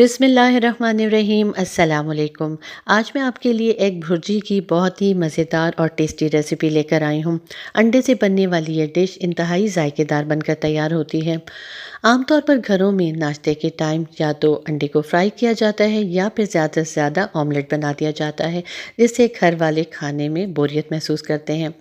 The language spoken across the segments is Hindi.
बिस्मिल्लाहिर्रहमानिर्रहीम अस्सलामुअलैकुम। आज मैं आपके लिए एग भुर्जी की बहुत ही मज़ेदार और टेस्टी रेसिपी लेकर आई हूँ। अंडे से बनने वाली ये डिश इंतहाई ज़ायकेदार बनकर तैयार होती है। आमतौर पर घरों में नाश्ते के टाइम या तो अंडे को फ्राई किया जाता है या फिर ज़्यादा से ज़्यादा ऑमलेट बना दिया जाता है, जिससे घर वाले खाने में बोरियत महसूस करते हैं।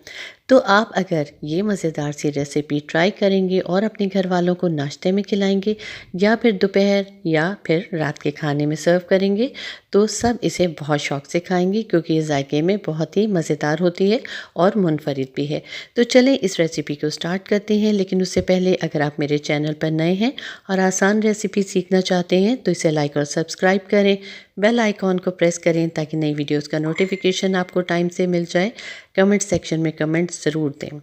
तो आप अगर ये मज़ेदार सी रेसिपी ट्राई करेंगे और अपने घर वालों को नाश्ते में खिलाएंगे या फिर दोपहर या फिर रात के खाने में सर्व करेंगे, तो सब इसे बहुत शौक से खाएंगे, क्योंकि ये जायके में बहुत ही मज़ेदार होती है और मुनफरिद भी है। तो चलें इस रेसिपी को स्टार्ट करते हैं, लेकिन उससे पहले अगर आप मेरे चैनल पर नए हैं और आसान रेसिपी सीखना चाहते हैं तो इसे लाइक और सब्सक्राइब करें, बेल आइकॉन को प्रेस करें ताकि नई वीडियोस का नोटिफिकेशन आपको टाइम से मिल जाए। कमेंट सेक्शन में कमेंट्स ज़रूर दें।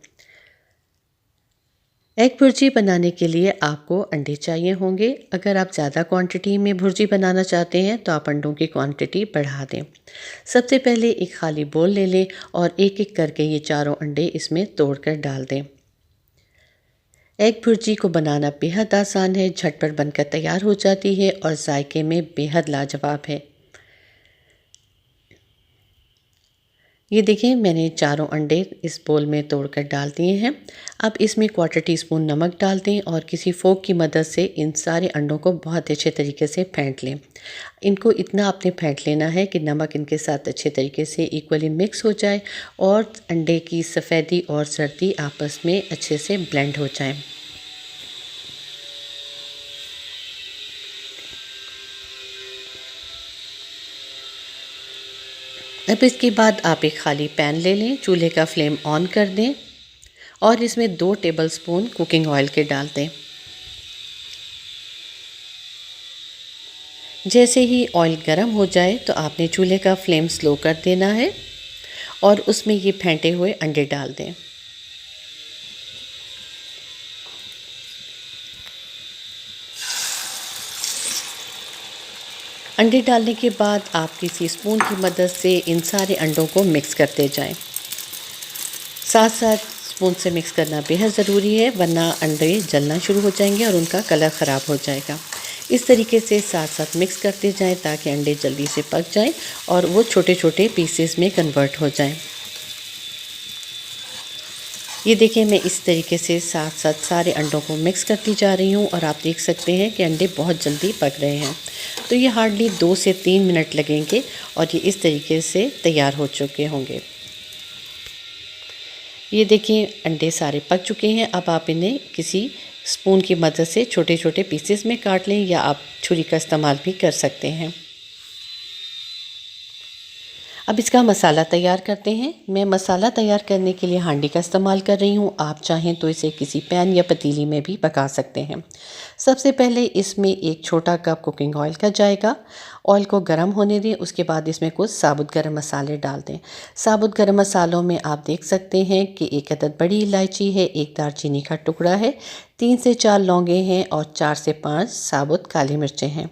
एग भुर्जी बनाने के लिए आपको अंडे चाहिए होंगे। अगर आप ज़्यादा क्वांटिटी में भुर्जी बनाना चाहते हैं तो आप अंडों की क्वांटिटी बढ़ा दें। सबसे पहले एक खाली बोल ले लें और एक एक करके ये चारों अंडे इसमें तोड़कर डाल दें। एग भुर्जी को बनाना बेहद आसान है, झटपट बनकर तैयार हो जाती है और जायके में बेहद लाजवाब है। ये देखिए, मैंने चारों अंडे इस बोल में तोड़कर डाल दिए हैं। अब इसमें 1/4 टीस्पून नमक डाल दें और किसी फोक की मदद से इन सारे अंडों को बहुत अच्छे तरीके से फेंट लें। इनको इतना आपने फेंट लेना है कि नमक इनके साथ अच्छे तरीके से इक्वली मिक्स हो जाए और अंडे की सफ़ेदी और जर्दी आपस में अच्छे से ब्लेंड हो जाएं। अब इसके बाद आप एक खाली पैन ले लें, चूल्हे का फ्लेम ऑन कर दें और इसमें 2 टेबलस्पून कुकिंग ऑयल के डाल दें। जैसे ही ऑयल गर्म हो जाए तो आपने चूल्हे का फ्लेम स्लो कर देना है और उसमें ये फेंटे हुए अंडे डाल दें। अंडे डालने के बाद आप किसी स्पून की मदद से इन सारे अंडों को मिक्स करते जाएं। साथ साथ स्पून से मिक्स करना बेहद ज़रूरी है, वरना अंडे जलना शुरू हो जाएंगे और उनका कलर ख़राब हो जाएगा। इस तरीके से साथ साथ मिक्स करते जाएं ताकि अंडे जल्दी से पक जाएं और वो छोटे छोटे पीसेस में कन्वर्ट हो जाएं। ये देखिए, मैं इस तरीके से साथ साथ सारे अंडों को मिक्स करती जा रही हूँ और आप देख सकते हैं कि अंडे बहुत जल्दी पक रहे हैं। तो ये हार्डली 2 से 3 मिनट लगेंगे और ये इस तरीके से तैयार हो चुके होंगे। ये देखिए, अंडे सारे पक चुके हैं। अब आप इन्हें किसी स्पून की मदद से छोटे छोटे पीसेस में काट लें या आप छुरी का इस्तेमाल भी कर सकते हैं। अब इसका मसाला तैयार करते हैं। मैं मसाला तैयार करने के लिए हांडी का इस्तेमाल कर रही हूँ। आप चाहें तो इसे किसी पैन या पतीली में भी पका सकते हैं। सबसे पहले इसमें एक छोटा कप कुकिंग ऑयल का जाएगा। ऑयल को गर्म होने दें, उसके बाद इसमें कुछ साबुत गरम मसाले डाल दें। साबुत गरम मसालों में आप देख सकते हैं कि 1 अदद बड़ी इलायची है, 1 दालचीनी का टुकड़ा है, 3 से 4 लौंगे हैं और 4 से 5 साबुत काली मिर्चें हैं।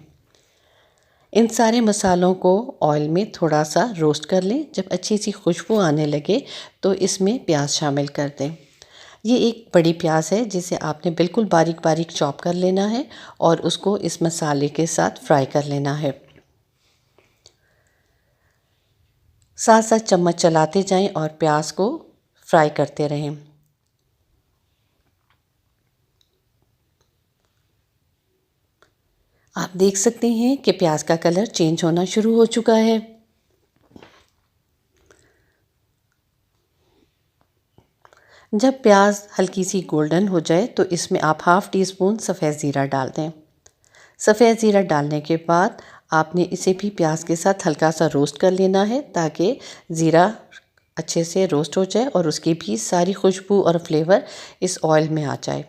इन सारे मसालों को ऑयल में थोड़ा सा रोस्ट कर लें। जब अच्छी सी खुशबू आने लगे तो इसमें प्याज शामिल कर दें। ये एक बड़ी प्याज है जिसे आपने बिल्कुल बारीक बारीक चॉप कर लेना है और उसको इस मसाले के साथ फ्राई कर लेना है। साथ साथ चम्मच चलाते जाएं और प्याज को फ्राई करते रहें। आप देख सकते हैं कि प्याज का कलर चेंज होना शुरू हो चुका है। जब प्याज हल्की सी गोल्डन हो जाए तो इसमें आप 1/2 टीस्पून सफ़ेद ज़ीरा डाल दें। सफ़ेद ज़ीरा डालने के बाद आपने इसे भी प्याज के साथ हल्का सा रोस्ट कर लेना है ताकि ज़ीरा अच्छे से रोस्ट हो जाए और उसकी भी सारी खुशबू और फ्लेवर इस ऑयल में आ जाए।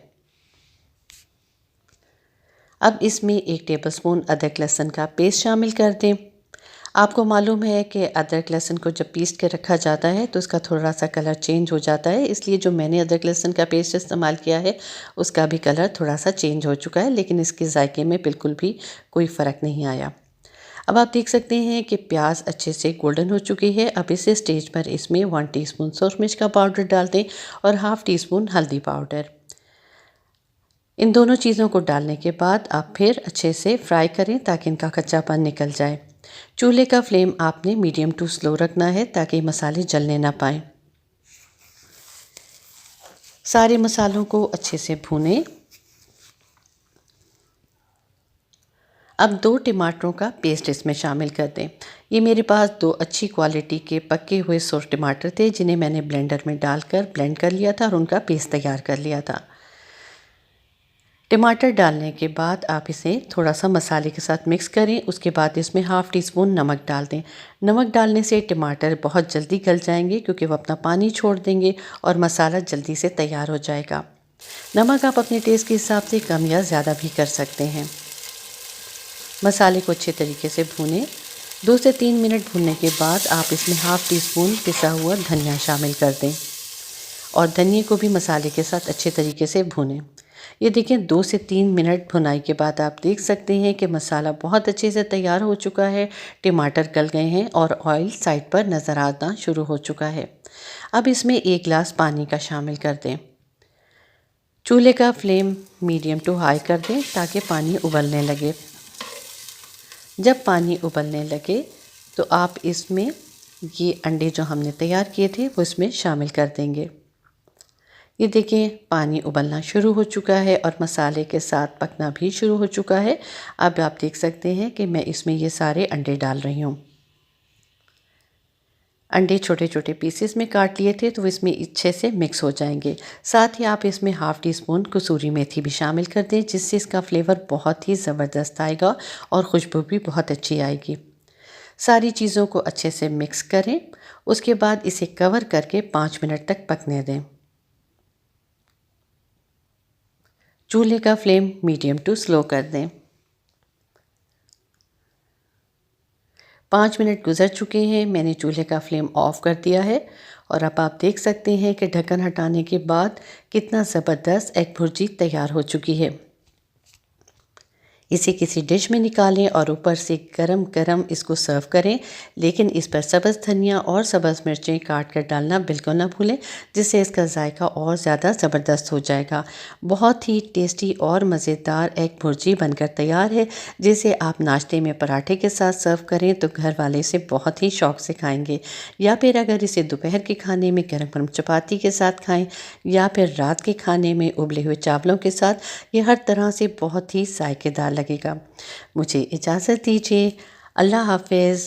अब इसमें 1 टेबलस्पून अदरक लहसुन का पेस्ट शामिल कर दें। आपको मालूम है कि अदरक लहसुन को जब पीस के रखा जाता है तो उसका थोड़ा सा कलर चेंज हो जाता है, इसलिए जो मैंने अदरक लहसुन का पेस्ट इस्तेमाल किया है उसका भी कलर थोड़ा सा चेंज हो चुका है, लेकिन इसके जायके में बिल्कुल भी कोई फ़र्क नहीं आया। अब आप देख सकते हैं कि प्याज अच्छे से गोल्डन हो चुकी है। अब इस स्टेज पर इसमें 1 टीस्पून सूरज मिर्च का पाउडर डाल दें और 1/2 टीस्पून हल्दी पाउडर। इन दोनों चीज़ों को डालने के बाद आप फिर अच्छे से फ्राई करें ताकि इनका कच्चापन निकल जाए। चूल्हे का फ्लेम आपने मीडियम टू स्लो रखना है ताकि मसाले जलने ना पाएँ। सारे मसालों को अच्छे से भूनें। अब 2 टमाटरों का पेस्ट इसमें शामिल कर दें। ये मेरे पास 2 अच्छी क्वालिटी के पके हुए सोर्स टमाटर थे जिन्हें मैंने ब्लेंडर में डालकर ब्लेंड कर लिया था और उनका पेस्ट तैयार कर लिया था। टमाटर डालने के बाद आप इसे थोड़ा सा मसाले के साथ मिक्स करें। उसके बाद इसमें हाफ़ टी स्पून नमक डाल दें। नमक डालने से टमाटर बहुत जल्दी गल जाएंगे क्योंकि वो अपना पानी छोड़ देंगे और मसाला जल्दी से तैयार हो जाएगा। नमक आप अपने टेस्ट के हिसाब से कम या ज़्यादा भी कर सकते हैं। मसाले को अच्छे तरीके से भूनें। 2 से 3 मिनट भूनने के बाद आप इसमें हाफ़ टी स्पून पिसा हुआ धनिया शामिल कर दें और धनिए को भी मसाले के साथ अच्छे तरीके से भूनें। ये देखें 2 से 3 मिनट भुनाई के बाद आप देख सकते हैं कि मसाला बहुत अच्छे से तैयार हो चुका है, टमाटर गल गए हैं और ऑयल साइड पर नज़र आना शुरू हो चुका है। अब इसमें 1 गिलास पानी का शामिल कर दें। चूल्हे का फ्लेम मीडियम टू हाई कर दें ताकि पानी उबलने लगे। जब पानी उबलने लगे तो आप इसमें ये अंडे जो हमने तैयार किए थे वो इसमें शामिल कर देंगे। ये देखें पानी उबलना शुरू हो चुका है और मसाले के साथ पकना भी शुरू हो चुका है। अब आप देख सकते हैं कि मैं इसमें ये सारे अंडे डाल रही हूँ। अंडे छोटे छोटे पीसेस में काट लिए थे तो इसमें अच्छे से मिक्स हो जाएंगे। साथ ही आप इसमें हाफ़ टी स्पून कसूरी मेथी भी शामिल कर दें जिससे इसका फ्लेवर बहुत ही ज़बरदस्त आएगा और खुशबू भी बहुत अच्छी आएगी। सारी चीज़ों को अच्छे से मिक्स करें। उसके बाद इसे कवर करके 5 मिनट तक पकने दें। चूल्हे का फ्लेम मीडियम टू स्लो कर दें। 5 मिनट गुजर चुके हैं, मैंने चूल्हे का फ्लेम ऑफ कर दिया है और अब आप देख सकते हैं कि ढक्कन हटाने के बाद कितना ज़बरदस्त एग भुर्जी तैयार हो चुकी है। इसे किसी डिश में निकालें और ऊपर से गरम गरम इसको सर्व करें, लेकिन इस पर सब्ज़ धनिया और सब्ज़ मिर्चें काट कर डालना बिल्कुल ना भूलें, जिससे इसका जायका और ज़्यादा ज़बरदस्त हो जाएगा। बहुत ही टेस्टी और मज़ेदार एग भुर्जी बनकर तैयार है, जिसे आप नाश्ते में पराठे के साथ सर्व करें तो घर वाले इसे बहुत ही शौक़ से खाएँगे, या फिर अगर इसे दोपहर के खाने में गरम गरम चपाती के साथ खाएँ या फिर रात के खाने में उबले हुए चावलों के साथ, ये हर तरह से बहुत ही जायकेदार लगेगा। मुझे इजाज़त दीजिए। अल्लाह हाफ़िज़।